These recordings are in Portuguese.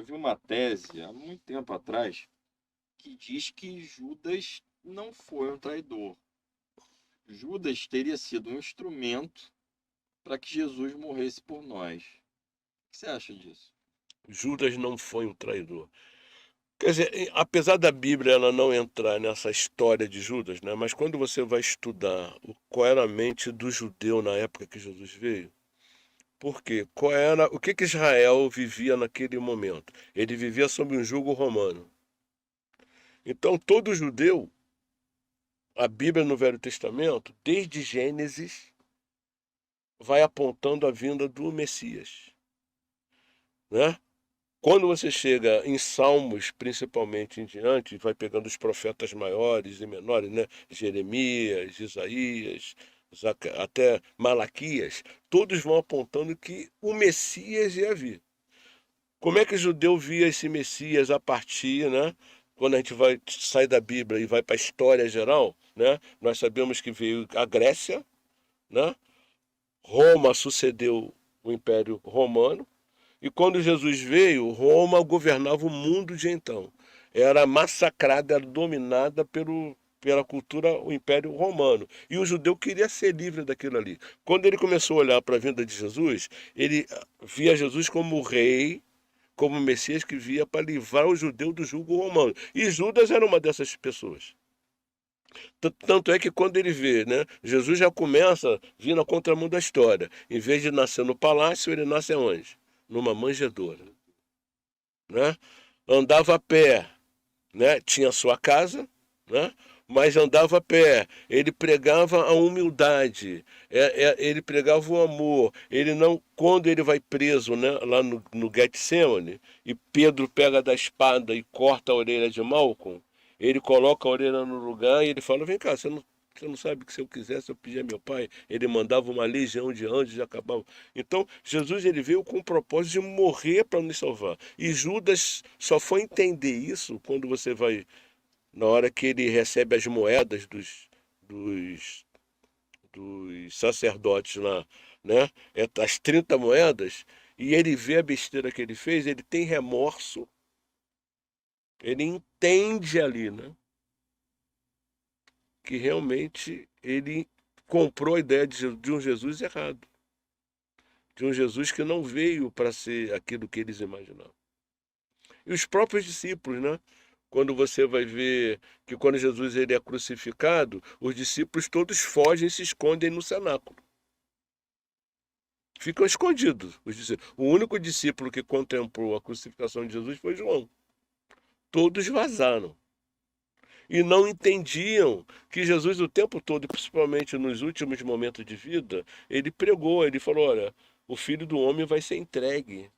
vi uma tese há muito tempo atrás que diz que Judas não foi um traidor. Judas teria sido um instrumento para que Jesus morresse por nós. O que você acha disso? Judas não foi um traidor. Quer dizer, apesar da Bíblia ela não entrar nessa história de Judas, né? Mas quando você vai estudar qual era a mente do judeu na época que Jesus veio, por quê? O que que Israel vivia naquele momento? Ele vivia sob um jugo romano. Então todo judeu, a Bíblia no Velho Testamento, desde Gênesis, vai apontando a vinda do Messias, né? Quando você chega em Salmos, principalmente em diante, vai pegando os profetas maiores e menores, né? Jeremias, Isaías, até Malaquias, todos vão apontando que o Messias ia vir. Como é que o judeu via esse Messias a partir, né? Quando a gente vai sair da Bíblia e vai para a história geral, né? Nós sabemos que veio a Grécia, né? Roma sucedeu o Império Romano, e quando Jesus veio, Roma governava o mundo de então. Era massacrada, era dominada pela cultura, o Império Romano. E o judeu queria ser livre daquilo ali. Quando ele começou a olhar para a vinda de Jesus, ele via Jesus como rei, como Messias que via para livrar o judeu do jugo romano. E Judas era uma dessas pessoas. Tanto é que quando ele vê, né, Jesus já começa vindo na contramão da história. Em vez de nascer no palácio, ele nasce onde? Numa manjedoura, né? Andava a pé, né? Tinha sua casa, né? Mas andava a pé. Ele pregava a humildade, ele pregava o amor. Ele não, quando ele vai preso, né? Lá no Getsemane, e Pedro pega da espada e corta a orelha de Malcolm, ele coloca a orelha no lugar e ele fala: vem cá, você não sabe que se eu quisesse eu pedia a meu pai, ele mandava uma legião de anjos e acabava. Então, Jesus ele veio com o propósito de morrer para nos salvar. E Judas só foi entender isso quando você vai, na hora que ele recebe as moedas dos, dos sacerdotes lá, né? As 30 moedas, e ele vê a besteira que ele fez, ele tem remorso, ele entende ali, né? Que realmente ele comprou a ideia de um Jesus errado, de um Jesus que não veio para ser aquilo que eles imaginavam. E os próprios discípulos, né? Quando você vai ver que quando Jesus ele é crucificado, os discípulos todos fogem e se escondem no cenáculo. Ficam escondidos. O único discípulo que contemplou a crucificação de Jesus foi João. Todos vazaram. E não entendiam que Jesus o tempo todo, principalmente nos últimos momentos de vida, ele pregou, ele falou: olha, o Filho do Homem vai ser entregue,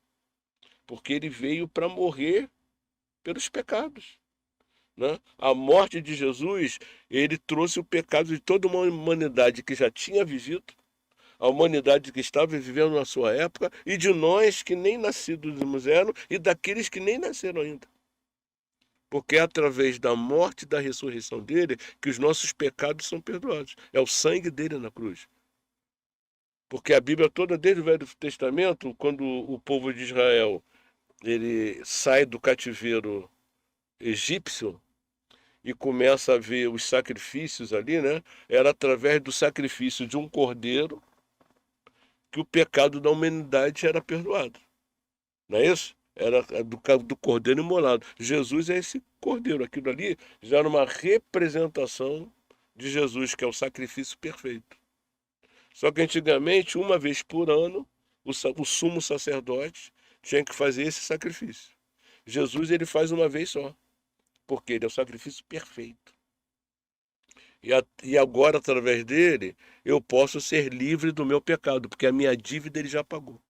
porque ele veio para morrer pelos pecados, né? A morte de Jesus, ele trouxe o pecado de toda uma humanidade que já tinha vivido, a humanidade que estava vivendo na sua época, e de nós que nem nascidos eram, e daqueles que nem nasceram ainda. Porque é através da morte e da ressurreição dele que os nossos pecados são perdoados. É o sangue dele na cruz. Porque a Bíblia toda, desde o Velho Testamento, quando o povo de Israel ele sai do cativeiro egípcio e começa a ver os sacrifícios ali, né? Era através do sacrifício de um cordeiro que o pecado da humanidade era perdoado. Não é isso? Era do cordeiro imolado. Jesus é esse cordeiro. Aquilo ali já era uma representação de Jesus, que é o sacrifício perfeito. Só que antigamente, uma vez por ano, o sumo sacerdote tinha que fazer esse sacrifício. Jesus ele faz uma vez só, porque ele é o sacrifício perfeito. E agora, através dele, eu posso ser livre do meu pecado, porque a minha dívida ele já pagou.